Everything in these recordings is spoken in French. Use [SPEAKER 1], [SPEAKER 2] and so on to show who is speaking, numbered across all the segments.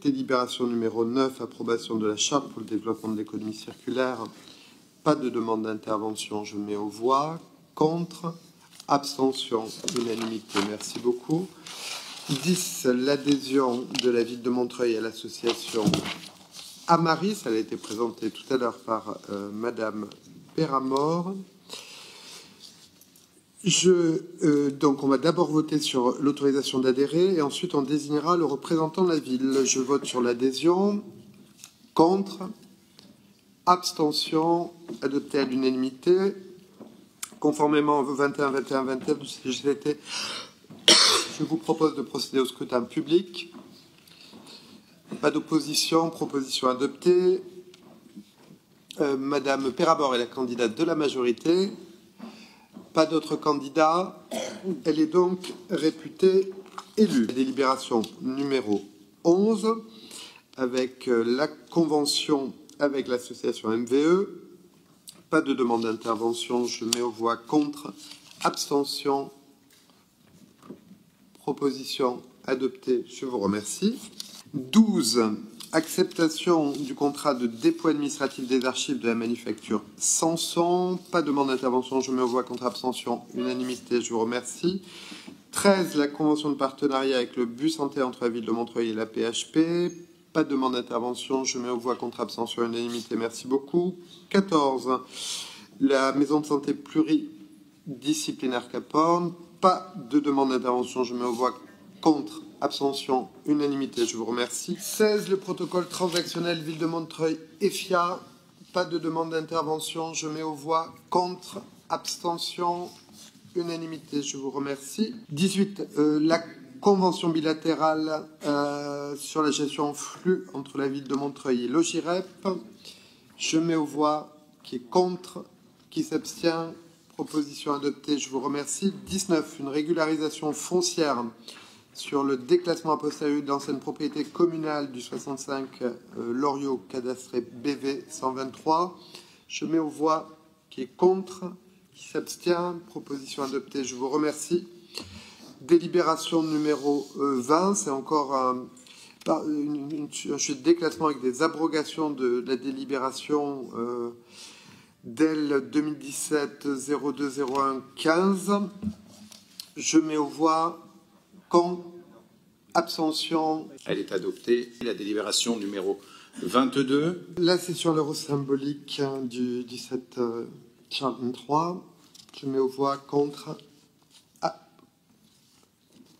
[SPEAKER 1] Délibération numéro 9, approbation de la charte pour le développement de l'économie circulaire. Pas de demande d'intervention, je mets aux voix. Contre, abstention, unanimité. Merci beaucoup. 10, l'adhésion de la ville de Montreuil à l'association Amaris. Elle a été présentée tout à l'heure par Madame Péramore. Donc, on va d'abord voter sur l'autorisation d'adhérer et ensuite on désignera le représentant de la ville. Je vote sur l'adhésion. Contre, abstention, adopté à l'unanimité. Conformément au 21-21-21 du CGT, je vous propose de procéder au scrutin public. Pas d'opposition, proposition adoptée. Madame Péramore est la candidate de la majorité. Pas d'autres candidats. Elle est donc réputée élue. Délibération numéro 11 avec la convention avec l'association MVE. Pas de demande d'intervention. Je mets aux voix. Contre. Abstention. Proposition adoptée. Je vous remercie. 12. Acceptation du contrat de dépôt administratif des archives de la manufacture Samson. Pas de demande d'intervention, je mets aux voix. Contre, abstention, unanimité, je vous remercie. 13. La convention de partenariat avec le bus santé entre la ville de Montreuil et la PHP. Pas de demande d'intervention, je mets aux voix. Contre, abstention, unanimité, merci beaucoup. 14. La maison de santé pluridisciplinaire Caporne. Pas de demande d'intervention, je mets aux voix. Contre, abstention, unanimité, je vous remercie. 16, le protocole transactionnel Ville de Montreuil EFIA. Pas de demande d'intervention, je mets aux voix. Contre, abstention, unanimité, je vous remercie. 18, la convention bilatérale sur la gestion en flux entre la Ville de Montreuil et l'OGIREP. Je mets aux voix. Qui est contre, qui s'abstient. Proposition adoptée, je vous remercie. 19, une régularisation foncière sur le déclassement a posteriori d'anciennes propriétés communales du 65 Loriot, cadastré BV 123. Je mets aux voix. Qui est contre, qui s'abstient. Proposition adoptée, je vous remercie. Délibération numéro 20, c'est encore un déclassement avec des abrogations de la délibération DEL 2017 0201 15. Je mets aux voix. Contre, abstention.
[SPEAKER 2] Elle est adoptée. La délibération numéro 22.
[SPEAKER 1] La session l'euro symbolique du 17 23. Je mets aux voix. Contre.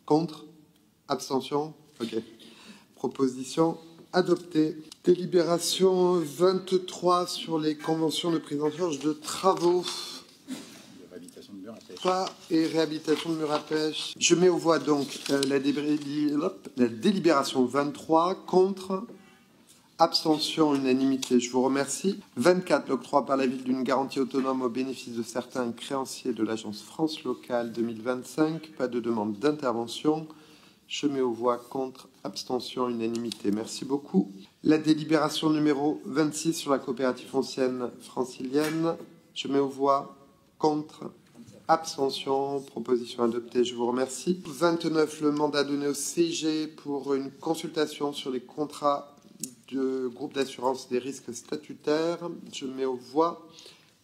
[SPEAKER 1] Contre. Abstention. Ok. Proposition adoptée. Délibération 23 sur les conventions de prise en charge de travaux. Pas et réhabilitation de mur à pêche. Je mets aux voix donc la délibération 23. Contre, abstention, unanimité, je vous remercie. 24, l'octroi par la ville d'une garantie autonome au bénéfice de certains créanciers de l'agence France Locale 2025. Pas de demande d'intervention. Je mets aux voix. Contre, abstention, unanimité, merci beaucoup. La délibération numéro 26 sur la coopérative foncière francilienne. Je mets aux voix. Contre, abstention, proposition adoptée, je vous remercie. 29, le mandat donné au CIG pour une consultation sur les contrats de groupe d'assurance des risques statutaires. Je mets aux voix.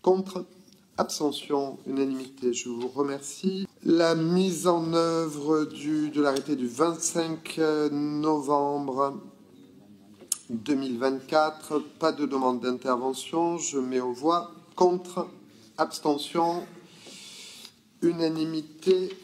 [SPEAKER 1] Contre, abstention, unanimité, je vous remercie. La mise en œuvre de l'arrêté du 25 novembre 2024. Pas de demande d'intervention, je mets aux voix. Contre, abstention, unanimité.